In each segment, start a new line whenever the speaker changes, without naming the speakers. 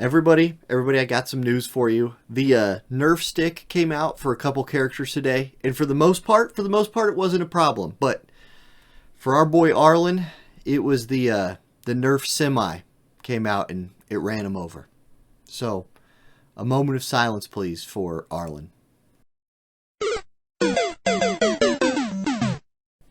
Everybody, I got some news for you. The nerf stick came out for a couple characters today, and for the most part, it wasn't a problem. But for our boy Arlan, it was the nerf semi came out and it ran him over. So, a moment of silence, please, for Arlan.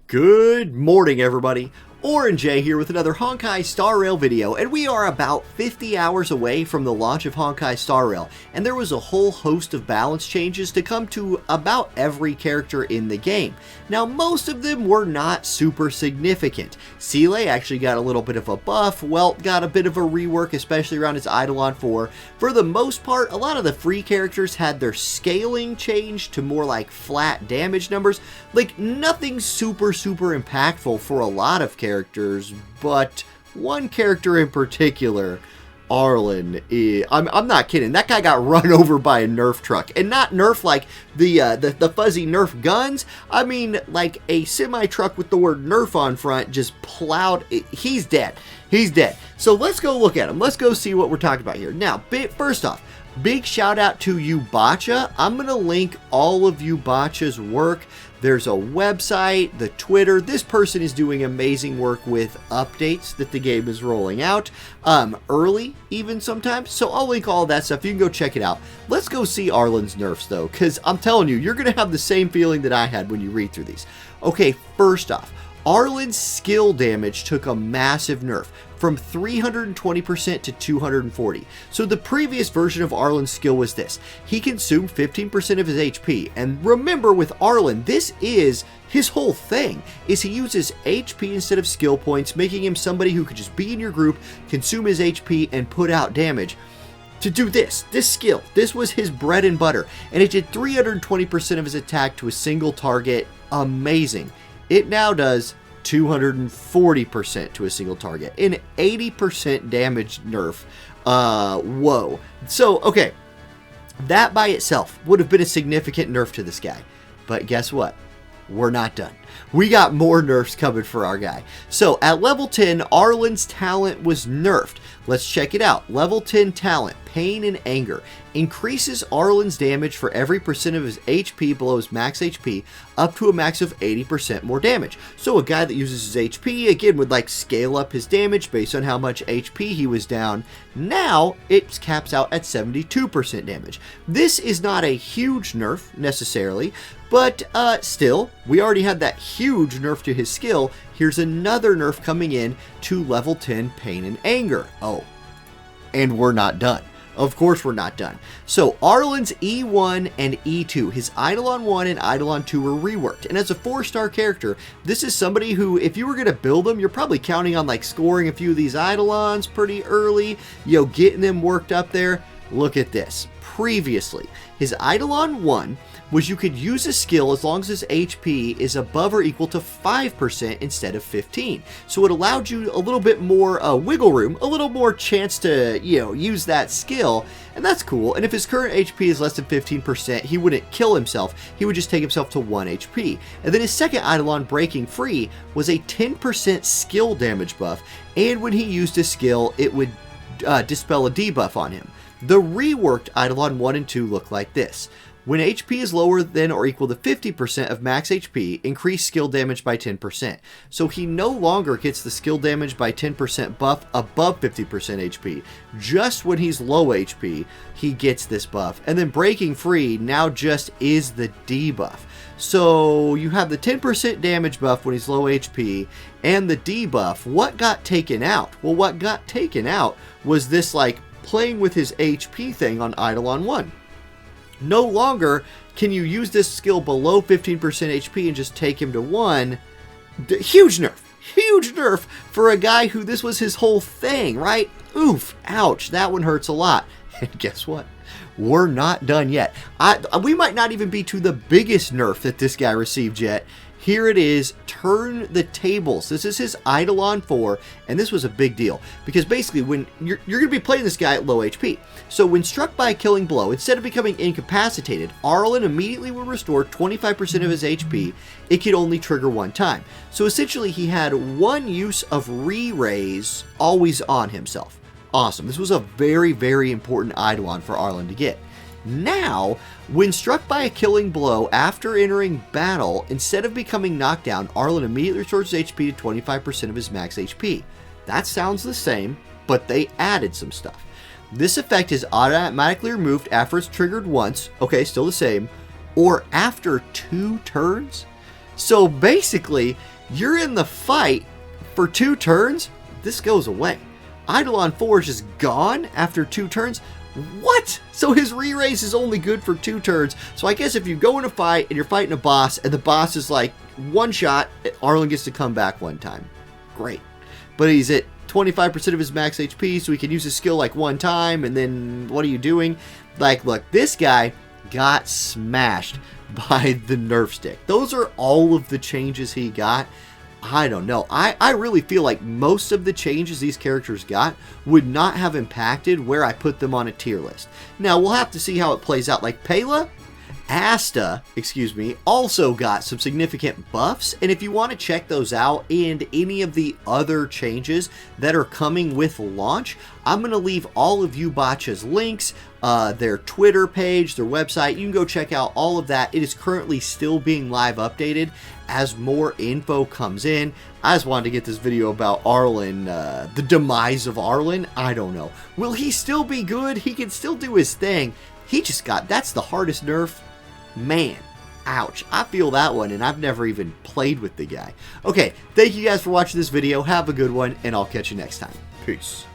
Good morning, everybody. Ouronnj here with another Honkai Star Rail video, and we are about 50 hours away from the launch of Honkai Star Rail, and there was a whole host of balance changes to come to about every character in the game. Now, most of them were not super significant. Seele actually got a little bit of a buff, Welt got a bit of a rework, especially around his Eidolon 4. For the most part, a lot of the free characters had their scaling changed to more like flat damage numbers, like nothing super impactful for a lot of characters, but one character in particular, Arlan, I'm not kidding. That guy got run over by a nerf truck, and not nerf like the fuzzy nerf guns. I mean, like a semi truck with the word nerf on front just plowed. He's dead. He's dead. So let's go look at him. Let's go see what we're talking about here. Now, first off, big shout out to Ubatcha. I'm gonna link all of Ubatcha's work. There's a website, the Twitter. This person is doing amazing work with updates that the game is rolling out, early even sometimes. So I'll link all of that stuff. You can go check it out. Let's go see Arlan's nerfs though, because I'm telling you, you're going to have the same feeling that I had when you read through these. Okay, first off, Arlan's skill damage took a massive nerf from 320% to 240. So the previous version of Arlan's skill was this. He consumed 15% of his HP. And remember with Arlan, this is his whole thing, is he uses HP instead of skill points, making him somebody who could just be in your group, consume his HP, and put out damage. To do this skill, this was his bread and butter. And it did 320% of his attack to a single target. Amazing. It now does 240% to a single target. An 80% damage nerf. Whoa. So, okay. That by itself would have been a significant nerf to this guy. But guess what? We're not done. We got more nerfs coming for our guy. So, at level 10, Arlan's talent was nerfed. Let's check it out. Level 10 talent, Pain and Anger, increases Arlan's damage for every percent of his HP below his max HP, up to a max of 80% more damage. So a guy that uses his HP, again, would like scale up his damage based on how much HP he was down. Now, it caps out at 72% damage. This is not a huge nerf, necessarily, but still, we already had that huge nerf to his skill. Here's another nerf coming in to level 10 Pain and Anger. Oh, and we're not done. Of course we're not done. So Arlan's E1 and E2, his Eidolon 1 and Eidolon 2 were reworked. And as a 4-star character, this is somebody who, if you were going to build them, you're probably counting on like scoring a few of these Eidolons pretty early, getting them worked up there. Look at this. Previously, his Eidolon 1 was you could use a skill as long as his HP is above or equal to 5% instead of 15. So it allowed you a little bit more wiggle room, a little more chance to, use that skill, and that's cool. And if his current HP is less than 15%, he wouldn't kill himself. He would just take himself to 1 HP. And then his second Eidolon, Breaking Free, was a 10% skill damage buff, and when he used a skill, it would dispel a debuff on him. The reworked Eidolon 1 and 2 look like this. When HP is lower than or equal to 50% of max HP, increase skill damage by 10%. So he no longer gets the skill damage by 10% buff above 50% HP. Just when he's low HP, he gets this buff. And then Breaking Free now just is the debuff. So you have the 10% damage buff when he's low HP and the debuff. What got taken out? Well, what got taken out was this like playing with his HP thing on Eidolon 1. No longer can you use this skill below 15% HP and just take him to 1. Huge nerf. Huge nerf for a guy who this was his whole thing, right? Oof. Ouch. That one hurts a lot. And guess what? We're not done yet. We might not even be to the biggest nerf that this guy received yet. Here it is, Turn the Tables. This is his Eidolon 4, and this was a big deal, because basically when you're going to be playing this guy at low HP. So when struck by a killing blow, instead of becoming incapacitated, Arlan immediately will restore 25% of his HP. It could only trigger one time. So essentially he had one use of re-raise always on himself. Awesome. This was a very, very important Eidolon for Arlan to get. Now, when struck by a killing blow after entering battle, instead of becoming knocked down, Arlan immediately restores his HP to 25% of his max HP. That sounds the same, but they added some stuff. This effect is automatically removed after it's triggered once, okay, still the same, or after 2 turns. So basically, you're in the fight for 2 turns, this goes away. Eidolon Forge is gone after 2 turns. What? So his re-raise is only good for 2 turns. So I guess if you go in a fight and you're fighting a boss and the boss is like 1 shot, Arlan gets to come back 1 time. Great. But he's at 25% of his max HP, so he can use his skill like 1 time, and then what are you doing? Like, look, this guy got smashed by the nerf stick. Those are all of the changes he got. I don't know. I really feel like most of the changes these characters got would not have impacted where I put them on a tier list. Now, we'll have to see how it plays out. Like Asta, also got some significant buffs, and if you want to check those out and any of the other changes that are coming with launch, I'm going to leave all of Ubatcha's links, their Twitter page, their website. You can go check out all of that. It is currently still being live updated as more info comes in. I just wanted to get this video about Arlan, the demise of Arlan. I don't know. Will he still be good? He can still do his thing. He just got, that's the hardest nerf. Man, ouch. I feel that one, and I've never even played with the guy. Okay, thank you guys for watching this video. Have a good one, and I'll catch you next time. Peace.